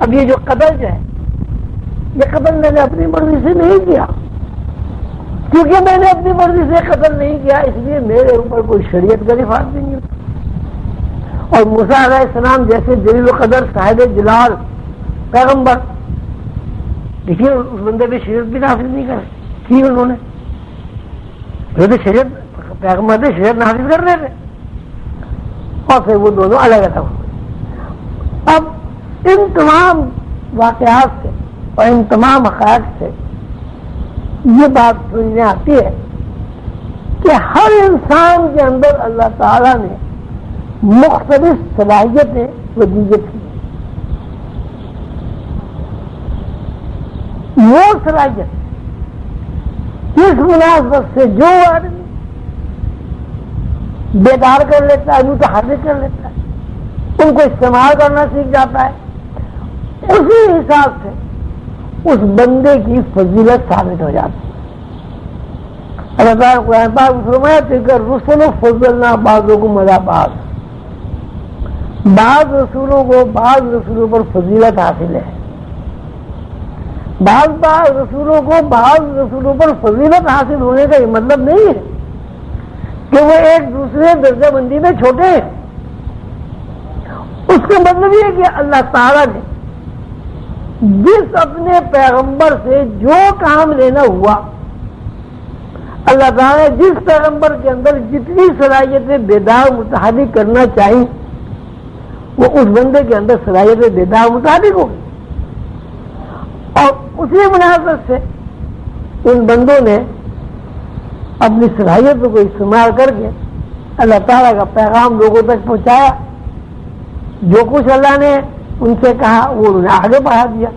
اب یہ جو قتل جو ہے، یہ قتل میں نے اپنی مرضی سے نہیں کیا، کیونکہ میں نے اپنی مرضی سے قتل نہیں کیا، اس لیے میرے اوپر کوئی شریعت کا نفاذ نہیں ہوتا۔ اور موسیٰ علیہ السلام جیسے جلیل القدر صاحب جلال پیغمبر، دیکھیے اس بندے پہ شریعت بھی نافذ نہیں کرے کی انہوں نے، جو تو شریعت پیغمبر تھے شریعت نافذ کر رہے تھے، اور پھر وہ دونوں الگ الگ ہوئے۔ اب ان تمام واقعات سے اور ان تمام حقائق سے یہ بات سمجھ میں آتی ہے کہ ہر انسان کے اندر اللہ تعالیٰ نے مختلف صلاحیتیں وجیت کی، وہ صلاحیت کس مناسبت سے جو آدمی بیدار کر لیتا ہے، متحرک کر لیتا ہے، ان کو استعمال کرنا سیکھ جاتا ہے، اسی حساب سے اس بندے کی فضیلت ثابت ہو جاتی ہے۔ اللہ تعالیٰ قرآن پاک میں فرمایا تلک الرسل فضلنا بعضکم علی بعض، بعض رسولوں پر فضیلت حاصل ہے، بعض رسولوں کو بعض رسولوں پر فضیلت حاصل ہونے کا یہ مطلب نہیں ہے کہ وہ ایک دوسرے درجہ بندی میں چھوٹے ہیں، اس کا مطلب یہ ہے کہ اللہ تعالیٰ نے جس اپنے پیغمبر سے جو کام لینا ہوا، اللہ تعالیٰ نے جس پیغمبر کے اندر جتنی صلاحیتیں بیدار متحرک کرنا چاہیے وہ اس بندے کے اندر صلاحیتیں بیدار متحرک ہو گئی، اور اسی مناسبت سے ان بندوں نے اپنی صلاحیتوں کو استعمال کر کے اللہ تعالیٰ کا پیغام لوگوں تک پہنچایا، جو کچھ اللہ نے ان سے کہا وہ انہوں نے آگے بڑھا دیا۔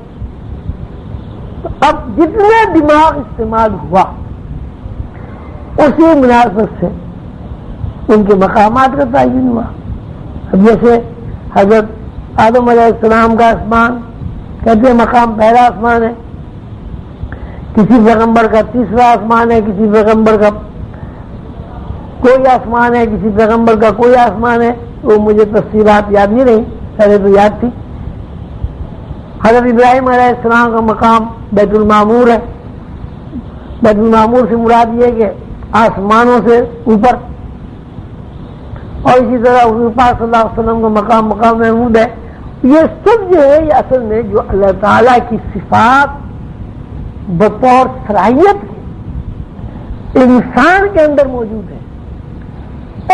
تو اب جتنے دماغ استعمال ہوا اسی مناسبت سے ان کے مقامات کا تعین ہوا۔ اب جیسے حضرت آدم علیہ السلام کا آسمان کہتے ہیں مقام پہلا آسمان ہے، کسی پیغمبر کا تیسرا آسمان ہے، کسی پیغمبر کا کوئی آسمان ہے، کسی پیغمبر کا کوئی آسمان ہے، وہ مجھے تفصیلات یاد نہیں رہی، پہلے تو یاد تھی۔ حضرت ابراہیم علیہ السلام کا مقام بیت المعمور ہے، بیت المعمور سے مراد یہ کہ آسمانوں سے اوپر، اور اسی طرح حضور پاک صلی اللہ علیہ وسلم کا مقام مقام محمود ہے۔ یہ سب جو ہے یہ اصل میں جو اللہ تعالیٰ کی صفات بطور صلاحیت کے انسان کے اندر موجود ہے،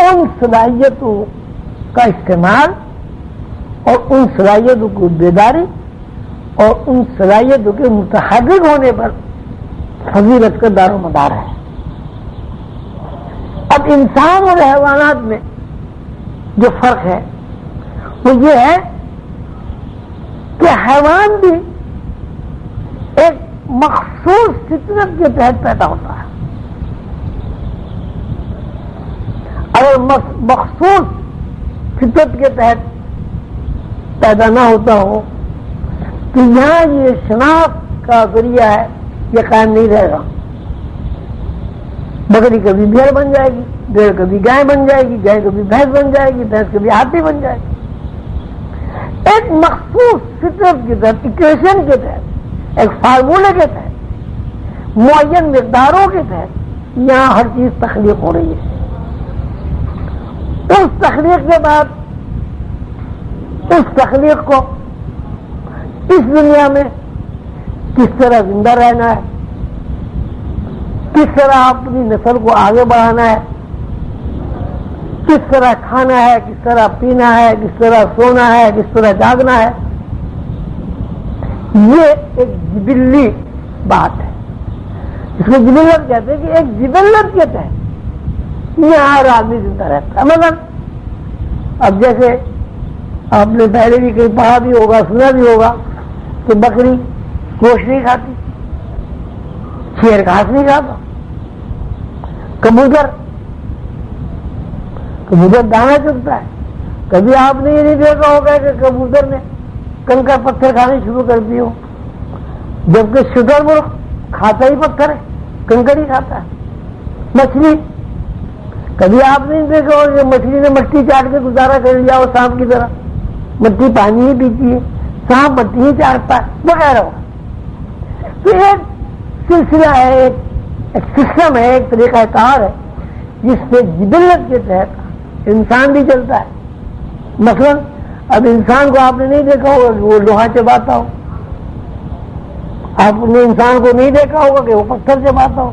ان صلاحیتوں کا استعمال اور ان صلاحیتوں کو بیداری اور ان صلاحیتوں کے متحرک ہونے پر فضیلت کا دار و مدار ہے۔ اب انسان اور حیوانات میں جو فرق ہے وہ یہ ہے کہ حیوان بھی ایک مخصوص فطرت کے تحت پیدا ہوتا ہے، اگر مخصوص فطرت کے تحت پیدا نہ ہوتا ہو تو یہاں یہ شناخت کا ذریعہ ہے یہ قائم نہیں رہے گا۔ بکری کبھی بھیڑ بن جائے گی، بھیڑ کبھی گائے بن جائے گی، گائے کبھی بھینس بن جائے گی، بھینس کبھی ہاتھی بن جائے گی۔ ایک مخصوص فطرت کے تحت، ایکویشن کے تحت، ایک فارمولے کے تحت، معین مقداروں کے تحت یہاں ہر چیز تخلیق ہو رہی ہے۔ اس تخلیق کے بعد اس تخلیق کو اس دنیا میں کس طرح زندہ رہنا ہے، کس طرح اپنی نسل کو آگے بڑھانا ہے، کس طرح کھانا ہے، کس طرح پینا ہے، کس طرح سونا ہے، کس طرح جاگنا ہے، یہ ایک جبلی بات ہے۔ اس کو جبلت کہتے ہیں کہ ایک جبلت کے تحت یہاں ہر آدمی زندہ رہتا ہے۔ مثلا اب جیسے آپ نے پہلے بھی کہیں پڑھا بھی ہوگا، سنا بھی ہوگا کہ بکری گوشت نہیں کھاتی، شیر گھاس نہیں کھاتا، کبوتر دانا چگتا ہے۔ کبھی آپ نے یہ نہیں دیکھا ہوگا کہ کبوتر نے کنکر پتھر کھانے شروع کر دیے ہو، جبکہ شتر مرغ کھاتا ہی پتھر ہے، کنکر ہی کھاتا ہے۔ مچھلی کبھی آپ نے دیکھا ہوگا کہ مچھلی نے مٹی چاٹ کے گزارا کر لیا ہو، سانپ کی طرح مٹی پانی ہی پیتی ہے، سانپ بنتی ہے 4 پیر وغیرہ. تو ایک سلسلہ ہے، ایک سسٹم ہے، ایک طریقہ کار ہے جس پہ جبلت کے تحت انسان بھی چلتا ہے. مثلا اب انسان کو آپ نے نہیں دیکھا ہوگا کہ وہ لوہا چباتا ہو، آپ نے انسان کو نہیں دیکھا ہوگا کہ وہ پتھر چباتا ہو،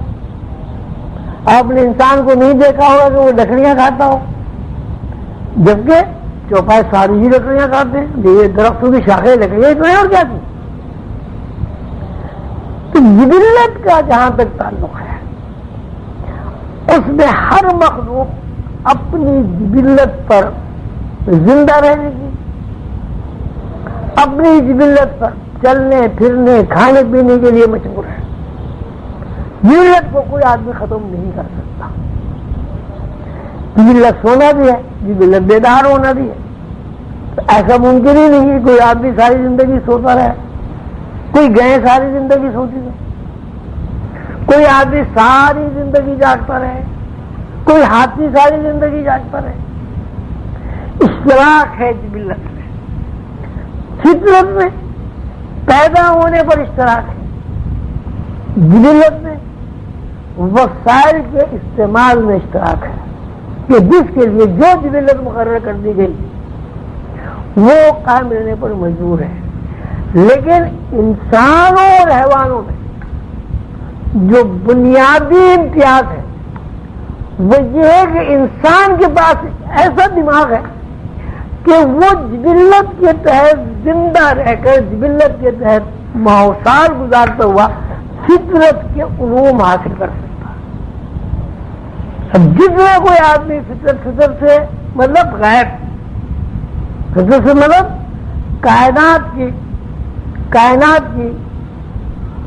آپ نے انسان کو نہیں دیکھا ہوگا کہ وہ لکڑیاں کھاتا ہو، جبکہ چوپائے ساری ہی لکڑیاں کھاتے ہیں. یہ درختوں کی شاخیں لکڑیاں تو ہیں اور کیا تھی. تو جبلت کا جہاں تک تعلق ہے اس میں ہر مخلوق اپنی جبلت پر زندہ رہنے کی، اپنی جبلت پر چلنے پھرنے کھانے پینے کے لیے مجبور ہے. جبلت کو کوئی آدمی ختم نہیں کر سکتا. جبلت سونا بھی ہے، جبلت بیدار ہونا بھی ہے. تو ایسا ممکن ہی نہیں کہ کوئی آدمی ساری زندگی سوتا رہے، کوئی گئے ساری زندگی سوتی رہے، کوئی آدمی ساری زندگی جاگتا رہے، کوئی ہاتھی ساری زندگی جاگتا رہے. اشتراک ہے جبلت میں، فطرت میں پیدا ہونے پر اشتراک ہے. جبلت میں وسائل کے استعمال میں اشتراک ہے کہ جس کے لیے جو جبلت مقرر کر دی گئی وہ قائم رہنے پر مجبور ہے. لیکن انسانوں اور حیوانوں میں جو بنیادی امتیاز ہے وہ یہ ہے کہ انسان کے پاس ایسا دماغ ہے کہ وہ جبلت کے تحت زندہ رہ کر جبلت کے تحت ماحول گزارتا ہوا فطرت کے علوم حاصل کر سکتا ہے. اب جس میں کوئی آدمی فطرت سے مطلب غیب، فطرت سے مطلب کائنات کی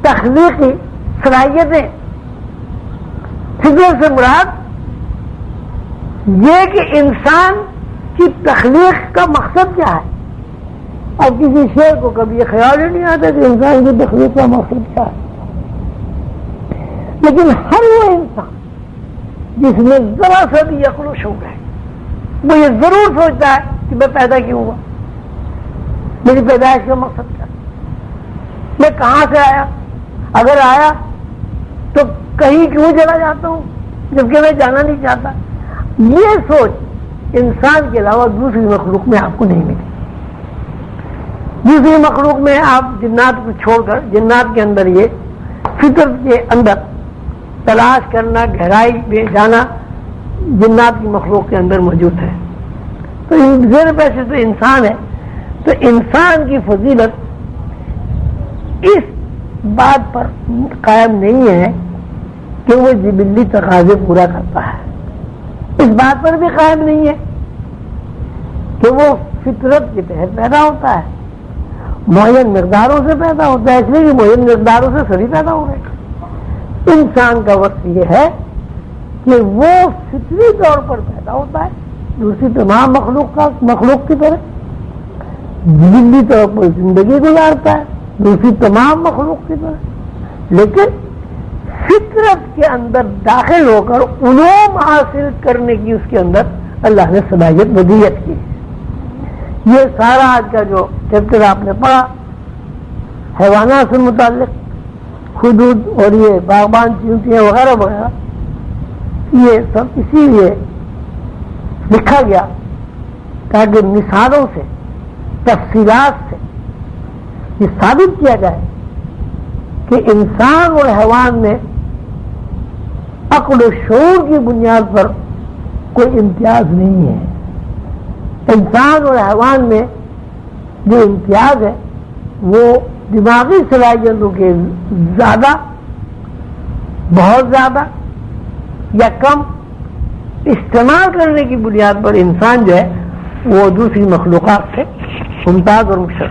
تخلیقی صلاحیتیں، فطرت سے مراد یہ کہ انسان کی تخلیق کا مقصد کیا ہے. اب کسی شعر کو کبھی یہ خیال ہی نہیں آتا کہ انسان کی تخلیق کا مقصد کیا ہے. لیکن ہر وہ انسان جس میں ذرا سا بھی عقل و شعور ہے وہ یہ ضرور سوچتا ہے کہ میں پیدا کیوں ہوا، میری پیدائش کا مقصد کیا، میں کہاں سے آیا، اگر آیا تو کہیں کیوں چلا جاتا ہوں جبکہ میں جانا نہیں چاہتا. یہ سوچ انسان کے علاوہ دوسری مخلوق میں آپ کو نہیں ملی. دوسری مخلوق میں آپ جنات کو چھوڑ کر، جنات کے اندر یہ فطرت کے اندر تلاش کرنا، گہرائی میں جانا جنات کی مخلوق کے اندر موجود ہے. تو زیر پیسے تو انسان ہے. تو انسان کی فضیلت اس بات پر قائم نہیں ہے کہ وہ جبلی تقاضے پورا کرتا ہے، اس بات پر بھی قائم نہیں ہے کہ وہ فطرت کے تحت پیدا ہوتا ہے، معین مقداروں سے پیدا ہوتا ہے، اس لیے کہ معین مقداروں سے سبھی پیدا ہو گئے. انسان کا وقت یہ ہے کہ وہ فطری طور پر پیدا ہوتا ہے دوسری تمام مخلوق کی طرح، جبلی طور پر زندگی گزارتا ہے دوسری تمام مخلوق کی طرح، لیکن فطرت کے اندر داخل ہو کر علوم حاصل کرنے کی اس کے اندر اللہ نے صلاحیت ودیت کی. یہ سارا آج کا جو چیپٹر آپ نے پڑھا حیوانات سے متعلق، حدود اور یہ باغبان چیونٹیاں وغیرہ وغیرہ، یہ سب اسی لیے لکھا گیا تاکہ مثالوں سے، تفصیلات سے یہ ثابت کیا جائے کہ انسان اور حیوان میں عقل و شعور کی بنیاد پر کوئی امتیاز نہیں ہے. انسان اور حیوان میں جو امتیاز ہے وہ دماغی صلاحیتوں کے زیادہ، بہت زیادہ یا کم استعمال کرنے کی بنیاد پر انسان جو ہے وہ دوسری مخلوقات سے ممتاز اور مشرف